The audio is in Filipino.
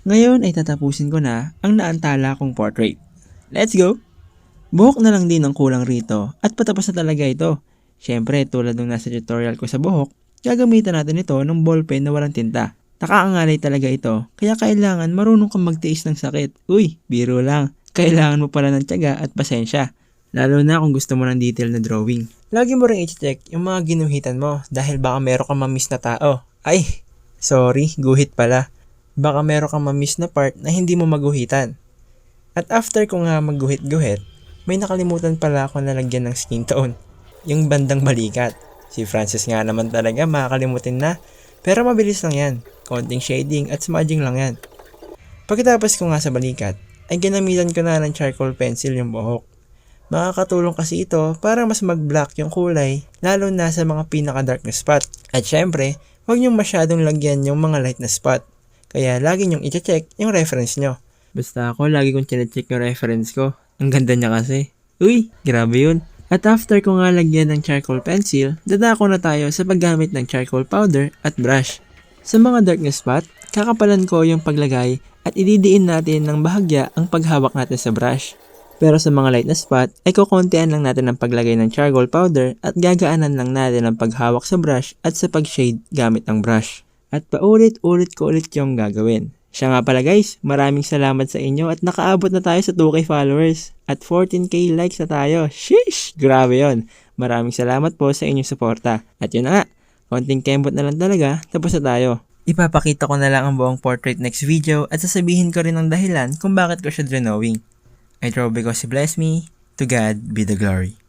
Ngayon ay tatapusin ko na ang naantala kong portrait. Let's go! Buhok na lang din ang kulang rito at patapos na talaga ito. Syempre tulad ng nasa tutorial ko sa buhok, gagamitan natin ito ng ballpen na walang tinta. Nakaangalay talaga ito, kaya kailangan marunong kang magtiis ng sakit. Uy, biro lang. Kailangan mo pala ng tiyaga at pasensya. Lalo na kung gusto mo ng detail na drawing. Lagi mo rin i-check yung mga ginuhitan mo dahil baka meron kang mamiss na tao. Ay, sorry, guhit pala. Baka meron kang mamiss na part na hindi mo maguhitan. At after ko nga magguhit-guhit, may nakalimutan pala ako na lagyan ng skin tone. Yung bandang balikat. Si Francis nga naman talaga makakalimutin na. Pero mabilis lang yan. Konting shading at smudging lang yan. Pagkatapos ko nga sa balikat, ay ginamitan ko na ng charcoal pencil yung buhok. Makakatulong kasi ito para mas mag-black yung kulay, lalo na sa mga pinaka-dark na spot. At syempre, huwag niyong masyadong lagyan yung mga light na spot. Kaya lagi niyong i-check yung reference nyo. Basta ako, lagi kong chinecheck yung reference ko. Ang ganda niya kasi. Uy, grabe yun. At after ko nga lagyan ng charcoal pencil, dadako na tayo sa paggamit ng charcoal powder at brush. Sa mga dark na spot, kakapalan ko yung paglagay at ididiin natin ng bahagya ang paghawak natin sa brush. Pero sa mga light na spot, ay kukontian lang natin ang paglagay ng charcoal powder at gagaanan lang natin ang paghawak sa brush at sa pag-shade gamit ng brush. At paulit-ulit ko ulit yung gagawin. Siya nga pala guys, maraming salamat sa inyo at nakaabot na tayo sa 2K followers at 14K likes na tayo. Sheesh! Grabe yon. Maraming salamat po sa inyong suporta. At yun na nga, konting kembot na lang talaga, tapos na tayo. Ipapakita ko na lang ang buong portrait next video at sasabihin ko rin ang dahilan kung bakit ko siya drawing. I draw because He blessed me. To God be the glory.